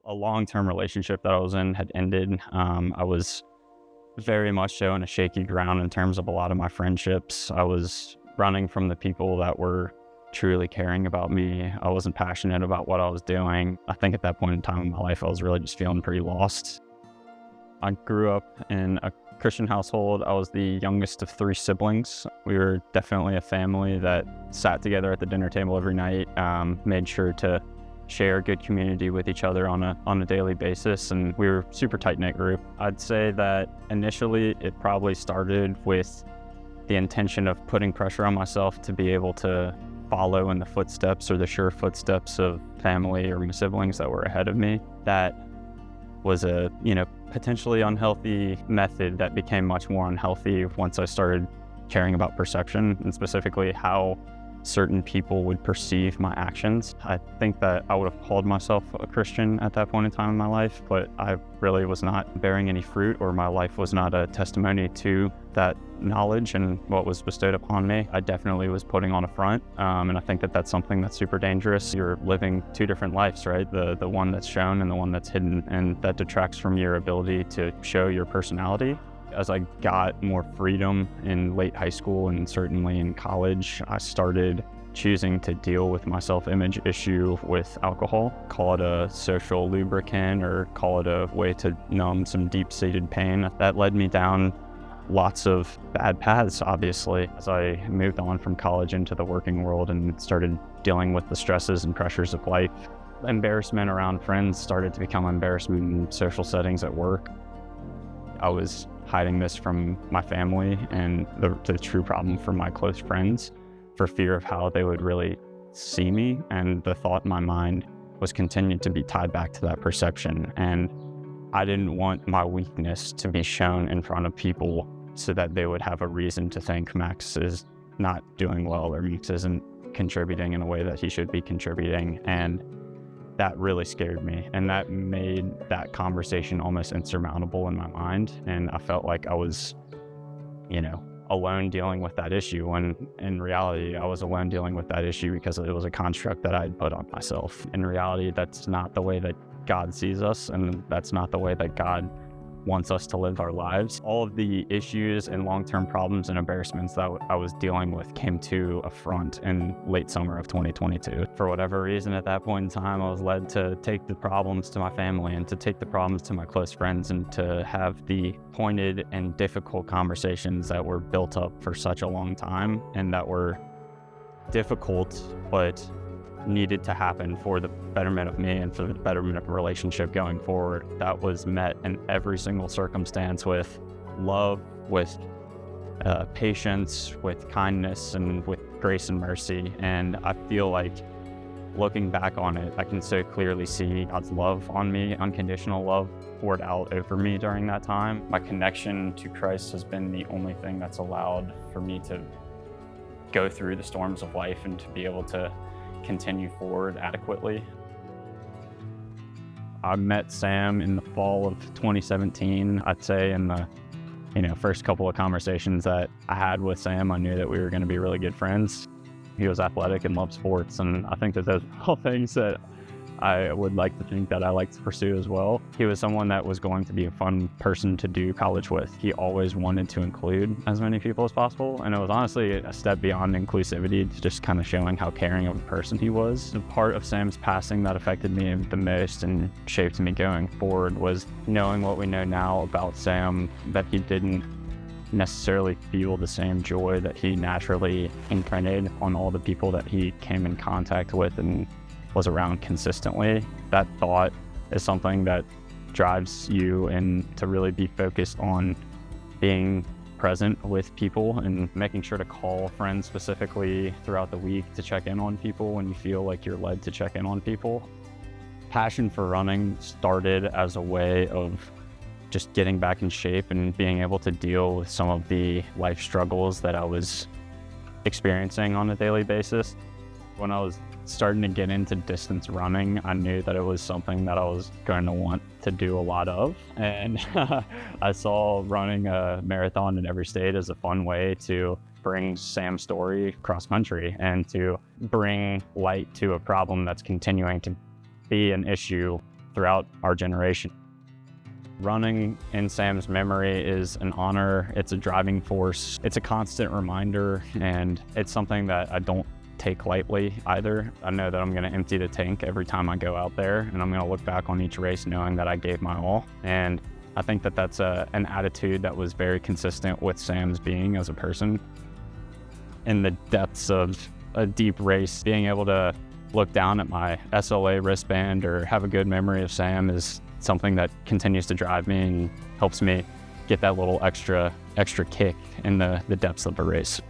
A long-term relationship that I was in had ended. I was very much so in a shaky ground in terms of a lot of my friendships. I was running from the people that were truly caring about me. I wasn't passionate about what I was doing. I think at that point in time in my life, I was really just feeling pretty lost. I grew up in a Christian household. I was the youngest of three siblings. We were definitely a family that sat together at the dinner table every night, made sure to share good community with each other on a daily basis, and we were a super tight-knit group. I'd say that initially it probably started with the intention of putting pressure on myself to be able to follow in the footsteps or the sure footsteps of family or my siblings that were ahead of me. That was a potentially unhealthy method that became much more unhealthy once I started caring about perception and specifically how certain people would perceive my actions. I think that I would have called myself a Christian at that point in time in my life, but I really was not bearing any fruit, or my life was not a testimony to that knowledge and what was bestowed upon me. I definitely was putting on a front, and I think that that's something that's super dangerous. You're living two different lives, right? The one that's shown and the one that's hidden, and that detracts from your ability to show your personality. As I got more freedom in late high school and certainly in college, I started choosing to deal with my self-image issue with alcohol. Call it a social lubricant or call it a way to numb some deep-seated pain. That led me down lots of bad paths, obviously. As I moved on from college into the working world and started dealing with the stresses and pressures of life, embarrassment around friends started to become embarrassment in social settings at work. I was hiding this from my family and the true problem from my close friends for fear of how they would really see me. And the thought in my mind was continued to be tied back to that perception. And I didn't want my weakness to be shown in front of people so that they would have a reason to think Max is not doing well or Max isn't contributing in a way that he should be contributing. And that really scared me, and that made that conversation almost insurmountable in my mind. And I felt like I was, alone dealing with that issue, when in reality, I was alone dealing with that issue because it was a construct that I had put on myself. In reality, that's not the way that God sees us, and that's not the way that God wants us to live our lives. All of the issues and long-term problems and embarrassments that I was dealing with came to a front in late summer of 2022. For whatever reason, at that point in time, I was led to take the problems to my family and to take the problems to my close friends and to have the pointed and difficult conversations that were built up for such a long time and that were difficult, but needed to happen for the betterment of me and for the betterment of a relationship going forward. That was met in every single circumstance with love, with patience, with kindness, and with grace and mercy. And I feel like looking back on it, I can so clearly see God's love on me, unconditional love poured out over me during that time. My connection to Christ has been the only thing that's allowed for me to go through the storms of life and to be able to continue forward adequately. I met Sam in the fall of 2017. I'd say in the first couple of conversations that I had with Sam, I knew that we were going to be really good friends. He was athletic and loved sports, and I think that those are all things that I would like to think that I like to pursue as well. He was someone that was going to be a fun person to do college with. He always wanted to include as many people as possible, and it was honestly a step beyond inclusivity to just kind of showing how caring of a person he was. The part of Sam's passing that affected me the most and shaped me going forward was knowing what we know now about Sam, that he didn't necessarily feel the same joy that he naturally imprinted on all the people that he came in contact with and was around consistently. That thought is something that drives you and to really be focused on being present with people and making sure to call friends specifically throughout the week to check in on people when you feel like you're led to check in on people. Passion for running started as a way of just getting back in shape and being able to deal with some of the life struggles that I was experiencing on a daily basis. When I was starting to get into distance running, I knew that it was something that I was going to want to do a lot of. And I saw running a marathon in every state as a fun way to bring Sam's story cross country and to bring light to a problem that's continuing to be an issue throughout our generation. Running in Sam's memory is an honor. It's a driving force. It's a constant reminder, and it's something that I don't take lightly either. I know that I'm going to empty the tank every time I go out there, and I'm going to look back on each race knowing that I gave my all. And I think that that's an attitude that was very consistent with Sam's being as a person. In the depths of a deep race, being able to look down at my SLA wristband or have a good memory of Sam is something that continues to drive me and helps me get that little extra kick in the depths of a race.